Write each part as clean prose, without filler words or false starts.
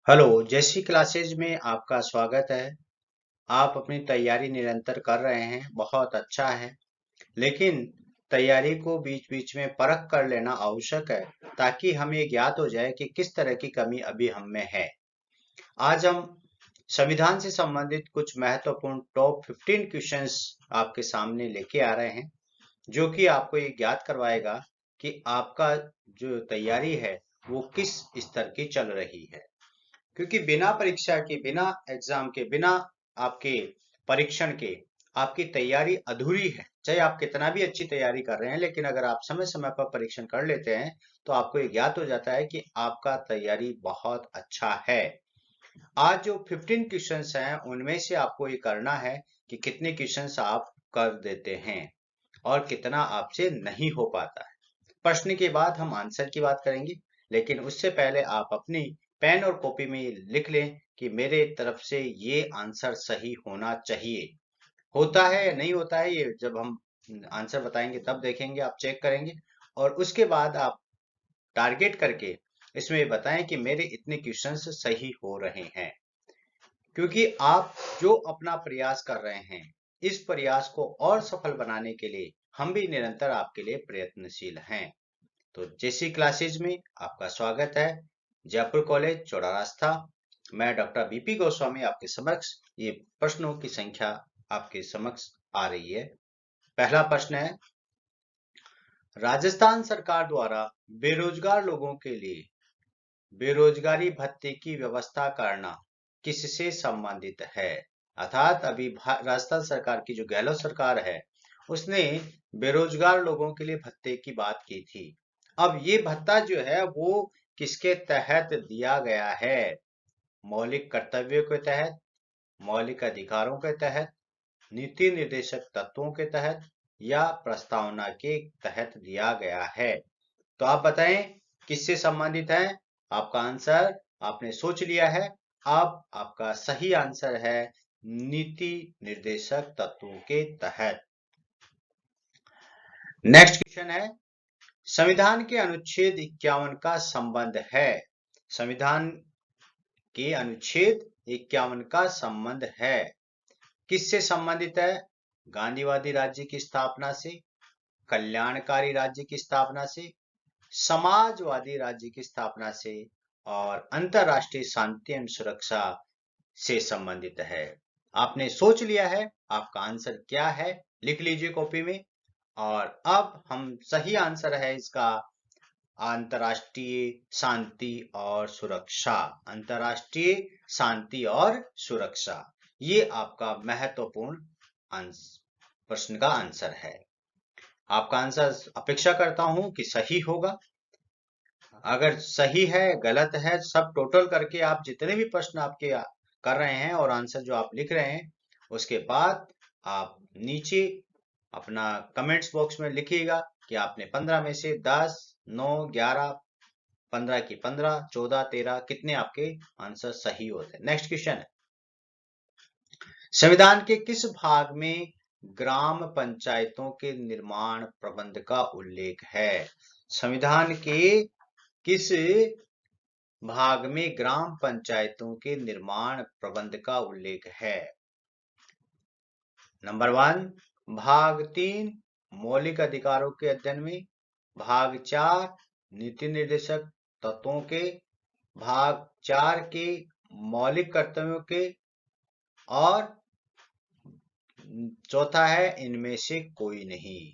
Hello, जैसी classes में आपका स्वागत है। आप अपनी तैयारी निरंतर कर रहे हैं, बहुत अच्छा है। लेकिन तैयारी को बीच बीच में परख कर लेना आवश्यक है, ताकि हमें ज्ञात हो जाए कि किस तरह की कमी अभी हम में है। आज हम संविधान से संबंधित कुछ महत्वपूर्ण टॉप 15 क्वेश्चंस आपके सामने लेके आ रहे हैं, जो कि आपको ये ज्ञात करवाएगा कि आपका जो तैयारी है वो किस स्तर की चल रही है। क्योंकि बिना परीक्षा के, बिना एग्जाम के, बिना आपके परीक्षण के आपकी तैयारी अधूरी है। चाहे आप कितना भी अच्छी तैयारी कर रहे हैं, लेकिन अगर आप समय समय पर परीक्षण कर लेते हैं तो आपको ये ज्ञात हो जाता है कि आपका तैयारी बहुत अच्छा है। आज जो 15 क्वेश्चंस हैं उनमें से आपको ये करना है कि कितने क्वेश्चंस आप कर देते हैं और कितना आपसे नहीं हो पाता है। प्रश्न के बाद हम आंसर की बात करेंगे, लेकिन उससे पहले आप अपनी पेन और कॉपी में ये लिख लें कि मेरे तरफ से ये आंसर सही होना चाहिए। होता है या नहीं होता है, ये जब हम आंसर बताएंगे तब देखेंगे, आप चेक करेंगे। और उसके बाद आप टारगेट करके इसमें ये बताएं कि मेरे इतने क्वेश्चंस सही हो रहे हैं। क्योंकि आप जो अपना प्रयास कर रहे हैं, इस प्रयास को और सफल बनाने के लिए हम भी निरंतर आपके लिए प्रयत्नशील हैं। तो जेसी क्लासेज में आपका स्वागत है। जयपुर कॉलेज, चौड़ा रास्ता। मैं डॉक्टर बीपी गोस्वामी आपके समक्ष ये प्रश्नों की संख्या आपके समक्ष आ रही है। पहला प्रश्न है, राजस्थान सरकार द्वारा बेरोजगार लोगों के लिए बेरोजगारी भत्ते की व्यवस्था करना किससे संबंधित है। अर्थात अभी राजस्थान सरकार की जो गहलोत सरकार है, उसने बेरोजगार लोगों के लिए भत्ते की बात की थी। अब ये भत्ता जो है वो किसके तहत दिया गया है? मौलिक कर्तव्यों के तहत, मौलिक अधिकारों के तहत, नीति निर्देशक तत्वों के तहत, या प्रस्तावना के तहत दिया गया है? तो आप बताएं किससे संबंधित है। आपका आंसर आपने सोच लिया है। अब आपका सही आंसर है नीति निर्देशक तत्वों के तहत। नेक्स्ट क्वेश्चन है, संविधान के अनुच्छेद 51 का संबंध है। संविधान के अनुच्छेद 51 का संबंध है, किससे संबंधित है? गांधीवादी राज्य की स्थापना से, कल्याणकारी राज्य की स्थापना से, समाजवादी राज्य की स्थापना से, और अंतरराष्ट्रीय शांति एवं सुरक्षा से संबंधित है। आपने सोच लिया है, आपका आंसर क्या है लिख लीजिए कॉपी में। और अब हम सही आंसर है इसका अंतरराष्ट्रीय शांति और सुरक्षा। अंतरराष्ट्रीय शांति और सुरक्षा, ये आपका महत्वपूर्ण प्रश्न का आंसर है। आपका आंसर अपेक्षा करता हूं कि सही होगा। अगर सही है, गलत है, सब टोटल करके आप जितने भी प्रश्न आपके कर रहे हैं और आंसर जो आप लिख रहे हैं, उसके बाद आप नीचे अपना कमेंट्स बॉक्स में लिखिएगा कि आपने 15 में से 10, 9, 11, 15 की 15, 14, 13 कितने आपके आंसर सही होते हैं। नेक्स्ट क्वेश्चन है, संविधान के किस भाग में ग्राम पंचायतों के निर्माण प्रबंध का उल्लेख है? संविधान के किस भाग में ग्राम पंचायतों के निर्माण प्रबंध का उल्लेख है? नंबर 1 भाग 3 मौलिक अधिकारों के अध्ययन में, भाग 4 नीति निर्देशक तत्वों के, भाग 4 के मौलिक कर्तव्यों के, और चौथा है इनमें से कोई नहीं।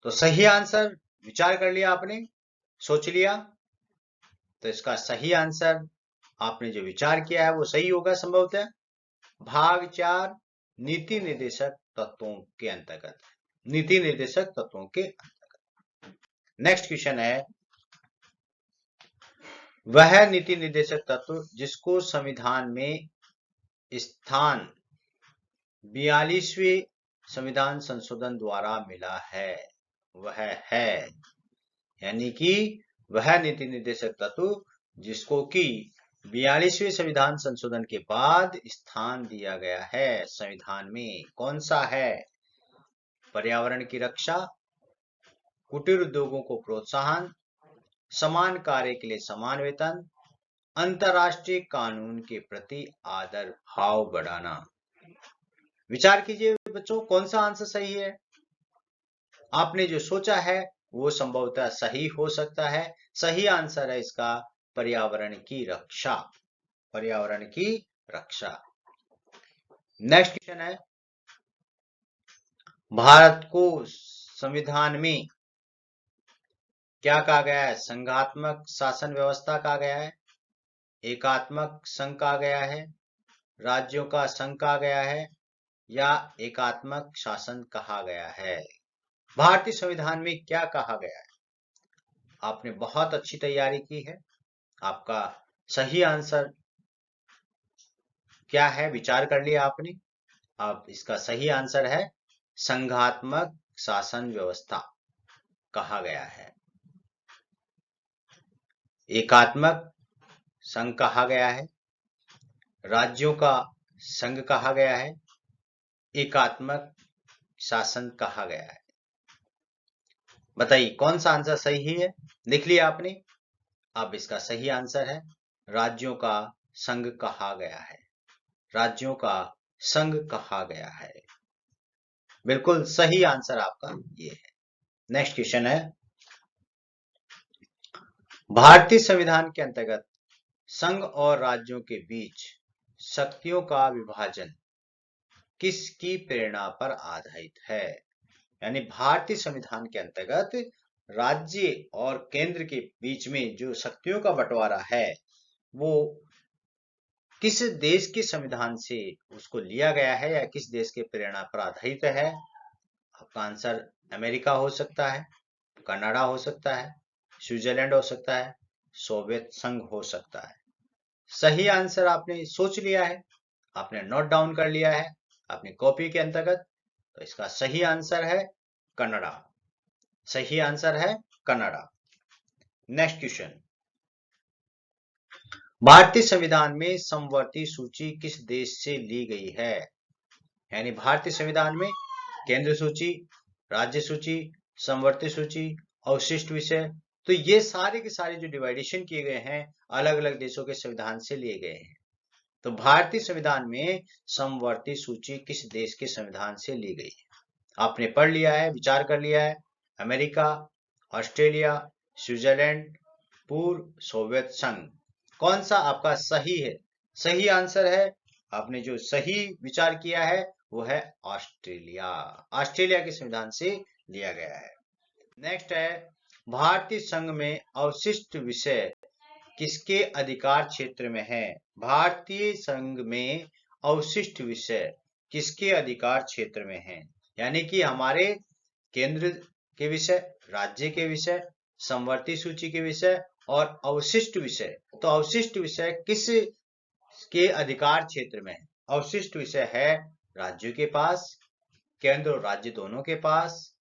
तो सही आंसर विचार कर लिया आपने, सोच लिया। तो इसका सही आंसर आपने जो विचार किया है वो सही होगा संभवतः। भाग 4 नीति निर्देशक तत्वों के अंतर्गत, नीति निर्देशक तत्वों के अंतर्गत। नेक्स्ट क्वेश्चन है, वह नीति निर्देशक तत्व जिसको संविधान में स्थान 42वें संविधान संशोधन द्वारा मिला है, वह है, यानी कि वह नीति निर्देशक तत्व जिसको कि 42वें संविधान संशोधन के बाद स्थान दिया गया है संविधान में, कौन सा है? पर्यावरण की रक्षा, कुटीर उद्योगों को प्रोत्साहन, समान कार्य के लिए समान वेतन, अंतर्राष्ट्रीय कानून के प्रति आदर भाव बढ़ाना। विचार कीजिए बच्चों, कौन सा आंसर सही है? आपने जो सोचा है वो संभवतः सही हो सकता है। सही आंसर है इसका पर्यावरण की रक्षा। पर्यावरण की रक्षा। नेक्स्ट क्वेश्चन है, भारत को संविधान में क्या कहा गया है? संघात्मक शासन व्यवस्था कहा गया है, एकात्मक संघ कहा गया है, राज्यों का संघ कहा गया है, या एकात्मक शासन कहा गया है? भारतीय संविधान में क्या कहा गया है? आपने बहुत अच्छी तैयारी की है। आपका सही आंसर क्या है विचार कर लिया आपने। अब इसका सही आंसर है संघात्मक शासन व्यवस्था कहा गया है। एकात्मक संघ कहा गया है, राज्यों का संघ कहा गया है, एकात्मक शासन कहा गया है। बताइए कौन सा आंसर सही है? लिख लिया आपने। अब इसका सही आंसर है राज्यों का संघ कहा गया है। राज्यों का संघ कहा गया है। बिल्कुल सही आंसर आपका ये है। नेक्स्ट क्वेश्चन है, भारतीय संविधान के अंतर्गत संघ और राज्यों के बीच शक्तियों का विभाजन किसकी प्रेरणा पर आधारित है? यानी भारतीय संविधान के अंतर्गत राज्य और केंद्र के बीच में जो शक्तियों का बंटवारा है वो किस देश के संविधान से उसको लिया गया है या किस देश के प्रेरणा पर आधारित है? आपका आंसर अमेरिका हो सकता है, कनाडा हो सकता है, स्विट्जरलैंड हो सकता है, सोवियत संघ हो सकता है। सही आंसर आपने सोच लिया है, आपने नोट डाउन कर लिया है अपनी कॉपी के अंतर्गत। तो इसका सही आंसर है कनाडा। सही आंसर है कनाडा। नेक्स्ट क्वेश्चन, भारतीय संविधान में समवर्ती सूची किस देश से ली गई है? यानी भारतीय संविधान में केंद्र सूची, राज्य सूची, समवर्ती सूची, अवशिष्ट विषय, तो ये सारे के सारे जो डिवाइडेशन किए गए हैं अलग अलग देशों के संविधान से लिए गए हैं। तो भारतीय संविधान में समवर्ती सूची किस देश के संविधान से ली गई है? आपने पढ़ लिया है, विचार कर लिया है। अमेरिका, ऑस्ट्रेलिया, स्विट्जरलैंड, पूर्व सोवियत संघ। कौन सा आपका सही है? सही आंसर है, आपने जो सही विचार किया है वो है ऑस्ट्रेलिया। ऑस्ट्रेलिया के संविधान से लिया गया है। नेक्स्ट है, भारतीय संघ में अवशिष्ट विषय किसके अधिकार क्षेत्र में है? भारतीय संघ में अवशिष्ट विषय किसके अधिकार क्षेत्र में है? यानी कि हमारे केंद्र के विषय, राज्य के विषय, समवर्ती सूची के विषय और अवशिष्ट विषय। तो अवशिष्ट विषय किस के अधिकार क्षेत्र में है? अवशिष्ट विषय है राज्यों के पास, केंद्र और राज्य दोनों के पास,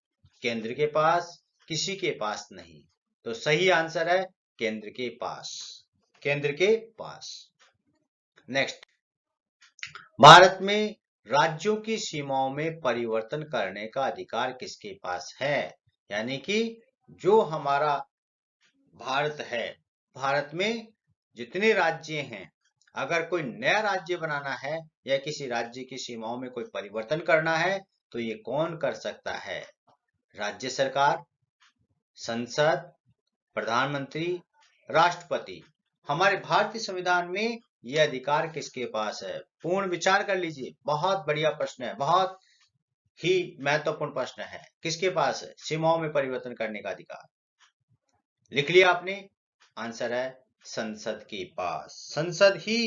केंद्र के पास, किसी के पास नहीं। तो सही आंसर है केंद्र के पास। केंद्र के पास। नेक्स्ट, भारत में राज्यों की सीमाओं में परिवर्तन करने का अधिकार किसके पास है? यानी कि जो हमारा भारत है, भारत में जितने राज्य हैं, अगर कोई नया राज्य बनाना है या किसी राज्य की सीमाओं में कोई परिवर्तन करना है तो ये कौन कर सकता है? राज्य सरकार, संसद, प्रधानमंत्री, राष्ट्रपति। हमारे भारतीय संविधान में यह अधिकार किसके पास है? पूर्ण विचार कर लीजिए। बहुत बढ़िया प्रश्न है, बहुत ही महत्वपूर्ण प्रश्न है। किसके पास है सीमाओं में परिवर्तन करने का अधिकार? लिख लिया आपने। आंसर है संसद के पास। संसद ही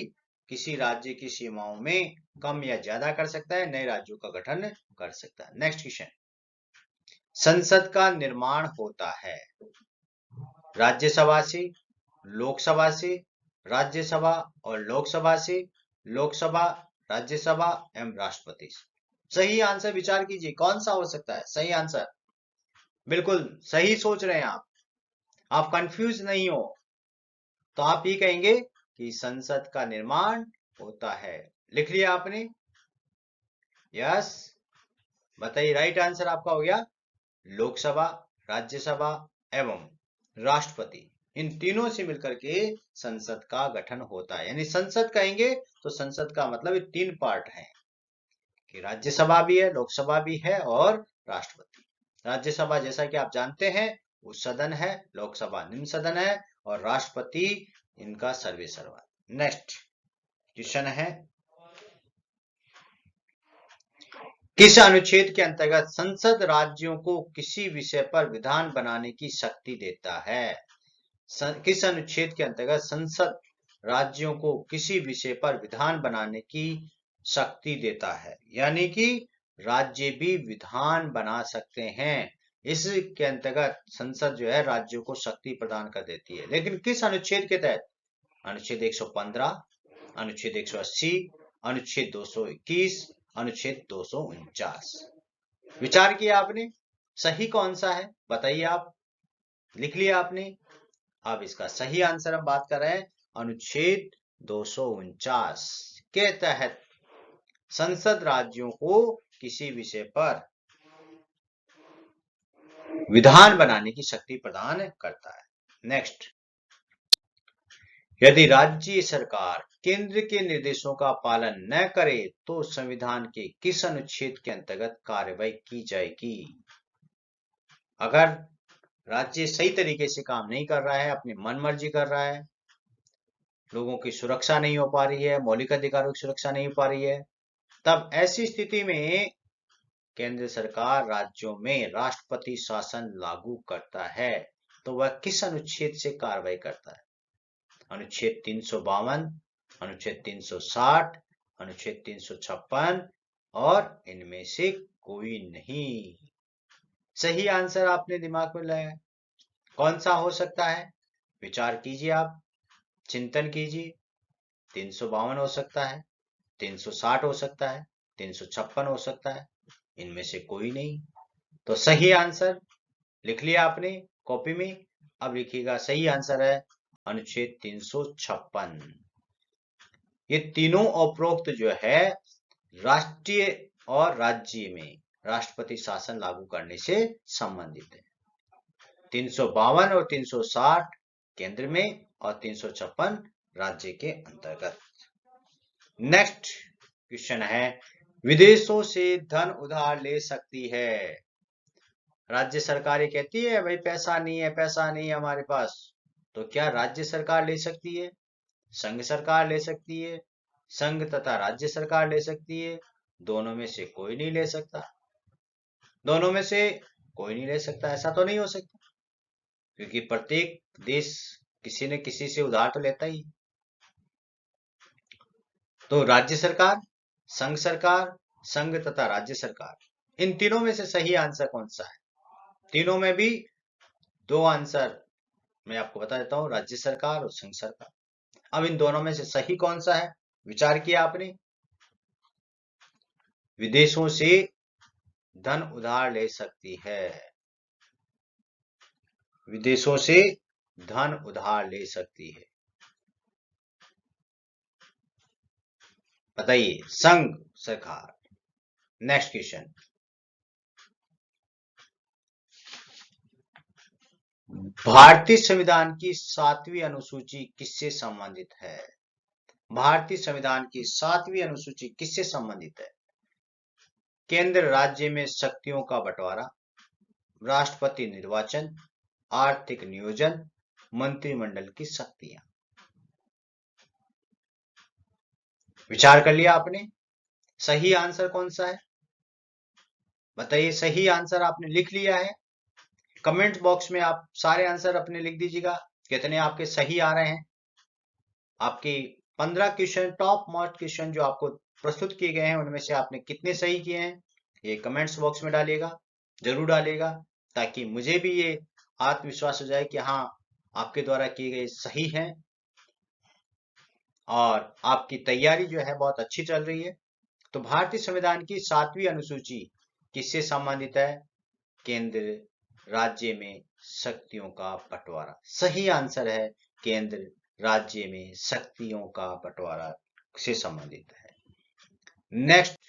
किसी राज्य की सीमाओं में कम या ज्यादा कर सकता है, नए राज्यों का गठन कर सकता है। नेक्स्ट क्वेश्चन, संसद का निर्माण होता है राज्यसभा से, लोकसभा से, राज्यसभा और लोकसभा से, लोकसभा, राज्यसभा एवं राष्ट्रपति से। सही आंसर विचार कीजिए, कौन सा हो सकता है सही आंसर? बिल्कुल सही सोच रहे हैं आप कंफ्यूज नहीं हो। तो आप ये कहेंगे कि संसद का निर्माण होता है। लिख लिया आपने? यस। बताइए, राइट आंसर आपका हो गया लोकसभा, राज्यसभा एवं राष्ट्रपति। इन तीनों से मिलकर के संसद का गठन होता है। यानी संसद कहेंगे तो संसद का मतलब ये तीन पार्ट हैं कि राज्यसभा भी है, लोकसभा भी है और राष्ट्रपति। राज्यसभा जैसा कि आप जानते हैं उच्च सदन है, लोकसभा निम्न सदन है और राष्ट्रपति इनका सर्वे सर्वा। नेक्स्ट क्वेश्चन है, किस अनुच्छेद के अंतर्गत संसद राज्यों को किसी विषय पर विधान बनाने की शक्ति देता है? किस अनुच्छेद के अंतर्गत संसद राज्यों को किसी विषय पर विधान बनाने की शक्ति देता है? यानी कि राज्य भी विधान बना सकते हैं। इसके अंतर्गत संसद जो है राज्यों को शक्ति प्रदान कर देती है, लेकिन किस अनुच्छेद के तहत? अनुच्छेद 115, अनुच्छेद 180, अनुच्छेद 221, अनुच्छेद 249। विचार किया आपने, सही कौन सा है बताइए आप, लिख लिया आपने। अब इसका सही आंसर हम बात कर रहे हैं अनुच्छेद 249 के तहत संसद राज्यों को किसी विषय पर विधान बनाने की शक्ति प्रदान करता है। नेक्स्ट, यदि राज्य सरकार केंद्र के निर्देशों का पालन न करे तो संविधान के किस अनुच्छेद के अंतर्गत कार्रवाई की जाएगी? अगर राज्य सही तरीके से काम नहीं कर रहा है, अपनी मनमर्जी कर रहा है, लोगों की सुरक्षा नहीं हो पा रही है, मौलिक अधिकारों की सुरक्षा नहीं हो पा रही है, तब ऐसी स्थिति में केंद्र सरकार राज्यों में राष्ट्रपति शासन लागू करता है। तो वह किस अनुच्छेद से कार्रवाई करता है? अनुच्छेद 352, अनुच्छेद 360, अनुच्छेद 356 और इनमें से कोई नहीं। सही आंसर आपने दिमाग में लाया, कौन सा हो सकता है? विचार कीजिए, आप चिंतन कीजिए। 352 हो सकता है, 360 हो सकता है, 356 हो सकता है, इनमें से कोई नहीं। तो सही आंसर लिख लिया आपने कॉपी में। अब लिखिएगा, सही आंसर है अनुच्छेद 356। ये तीनों उपरोक्त जो है राष्ट्रीय और राज्य में राष्ट्रपति शासन लागू करने से संबंधित है। 352 और 360 केंद्र में और 356 राज्य के अंतर्गत। नेक्स्ट क्वेश्चन है, विदेशों से धन उधार ले सकती है? राज्य सरकार ये कहती है भाई पैसा नहीं है, पैसा नहीं है हमारे पास, तो क्या राज्य सरकार ले सकती है? संघ सरकार ले सकती है, संघ तथा राज्य सरकार ले सकती है, दोनों में से कोई नहीं ले सकता। दोनों में से कोई नहीं ले सकता, ऐसा तो नहीं हो सकता, क्योंकि प्रत्येक देश किसी न किसी से उधार तो लेता ही। तो राज्य सरकार, संघ सरकार, संघ तथा राज्य सरकार, इन तीनों में से सही आंसर कौन सा है? तीनों में भी दो आंसर मैं आपको बता देता हूं, राज्य सरकार और संघ सरकार। अब इन दोनों में से सही कौन सा है? विचार किया आपने। विदेशों से धन उधार ले सकती है, विदेशों से धन उधार ले सकती है, बताइए। संघ सरकार। नेक्स्ट क्वेश्चन, भारतीय संविधान की 7वीं अनुसूची किससे संबंधित है? भारतीय संविधान की 7वीं अनुसूची किससे संबंधित है? केंद्र राज्य में शक्तियों का बंटवारा, राष्ट्रपति निर्वाचन, आर्थिक नियोजन, मंत्रिमंडल की शक्तियां। विचार कर लिया आपने, सही आंसर कौन सा है बताइए। सही आंसर आपने लिख लिया है? कमेंट बॉक्स में आप सारे आंसर अपने लिख दीजिएगा, कितने आपके सही आ रहे हैं। आपके 15 क्वेश्चन, टॉप मोस्ट क्वेश्चन जो आपको प्रस्तुत किए गए हैं, उनमें से आपने कितने सही किए हैं, ये कमेंट्स बॉक्स में डालिएगा, जरूर डालिएगा, ताकि मुझे भी ये आत्मविश्वास हो जाए कि हाँ आपके द्वारा किए गए सही हैं और आपकी तैयारी जो है बहुत अच्छी चल रही है। तो भारतीय संविधान की 7वीं अनुसूची किससे संबंधित है? केंद्र राज्य में शक्तियों का बंटवारा। सही आंसर है केंद्र राज्य में शक्तियों का बंटवारा से संबंधित है। नेक्स्ट,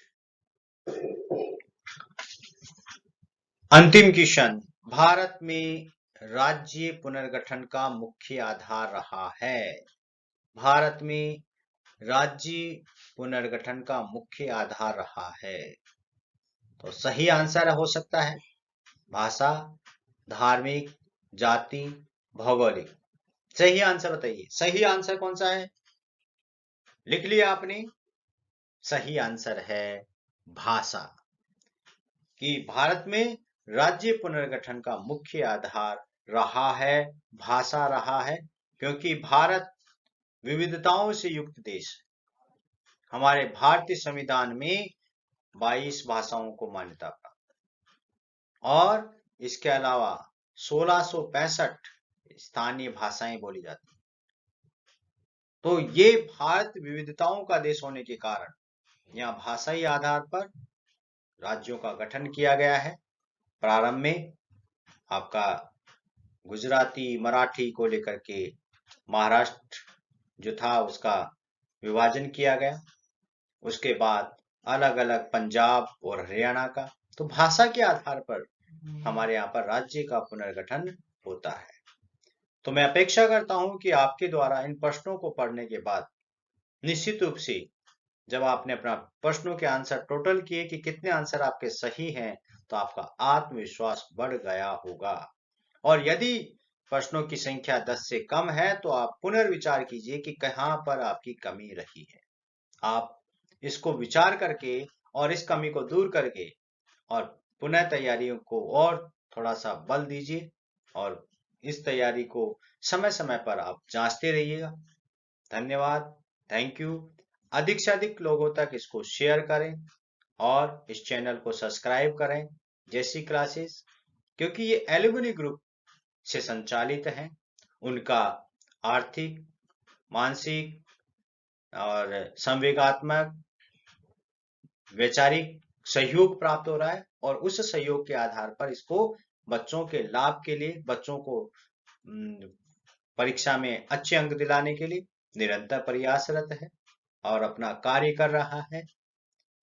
अंतिम क्वेश्चन, भारत में राज्य पुनर्गठन का मुख्य आधार रहा है? भारत में राज्य पुनर्गठन का मुख्य आधार रहा है। तो सही आंसर हो सकता है भाषा, धार्मिक, जाति, भौगोलिक। सही आंसर बताइए, सही आंसर कौन सा है? लिख लिया आपने? सही आंसर है भाषा। कि भारत में राज्य पुनर्गठन का मुख्य आधार रहा है, भाषा रहा है, क्योंकि भारत विविधताओं से युक्त देश है। हमारे भारतीय संविधान में 22 भाषाओं को मान्यता प्राप्त और इसके अलावा 1665 स्थानीय भाषाएं बोली जाती हैं। तो ये भारत विविधताओं का देश होने के कारण यहाँ भाषाई आधार पर राज्यों का गठन किया गया है। प्रारंभ में आपका गुजराती, मराठी को लेकर के महाराष्ट्र जो था उसका विभाजन किया गया। उसके बाद अलग अलग पंजाब और हरियाणा का। तो भाषा के आधार पर हमारे यहाँ पर राज्य का पुनर्गठन होता है। तो मैं अपेक्षा करता हूं कि आपके द्वारा इन प्रश्नों को पढ़ने के बाद निश्चित रूप से जब आपने अपना प्रश्नों के आंसर टोटल किए कि कितने आंसर आपके सही हैं, तो आपका आत्मविश्वास बढ़ गया होगा। और यदि प्रश्नों की संख्या 10 से कम है तो आप पुनर्विचार कीजिए कि कहां पर आपकी कमी रही है। आप इसको विचार करके और इस कमी को दूर करके और पुनः तैयारियों को और थोड़ा सा बल दीजिए और इस तैयारी को समय समय पर आप जांचते रहिएगा। धन्यवाद, थैंक यू। अधिक से अधिक लोगों तक इसको शेयर करें और इस चैनल को सब्सक्राइब करें जैसी क्लासेस, क्योंकि ये एलुमनी ग्रुप से संचालित हैं। उनका आर्थिक, मानसिक और संवेगात्मक, वैचारिक सहयोग प्राप्त हो रहा है और उस सहयोग के आधार पर इसको बच्चों के लाभ के लिए, बच्चों को परीक्षा में अच्छे अंक दिलाने के लिए निरंतर प्रयासरत है और अपना कार्य कर रहा है।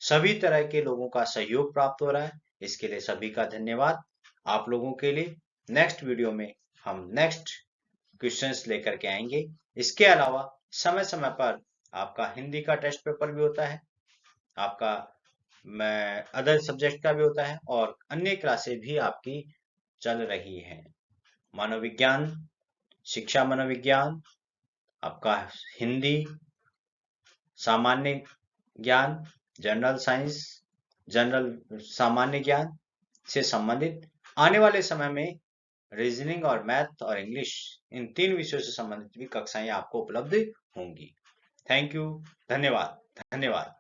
सभी तरह के लोगों का सहयोग प्राप्त हो रहा है, इसके लिए सभी का धन्यवाद। आप लोगों के लिए नेक्स्ट वीडियो में हम नेक्स्ट क्वेश्चंस लेकर के आएंगे। इसके अलावा समय समय पर आपका हिंदी का टेस्ट पेपर भी होता है, आपका अदर सब्जेक्ट का भी होता है और अन्य क्लासेस भी आपकी चल रही हैं। मनोविज्ञान, शिक्षा मनोविज्ञान, आपका हिंदी, सामान्य ज्ञान, जनरल साइंस, जनरल सामान्य ज्ञान से संबंधित आने वाले समय में रीजनिंग और मैथ और इंग्लिश, इन 3 विषयों से संबंधित भी कक्षाएं आपको उपलब्ध होंगी। थैंक यू, धन्यवाद, धन्यवाद।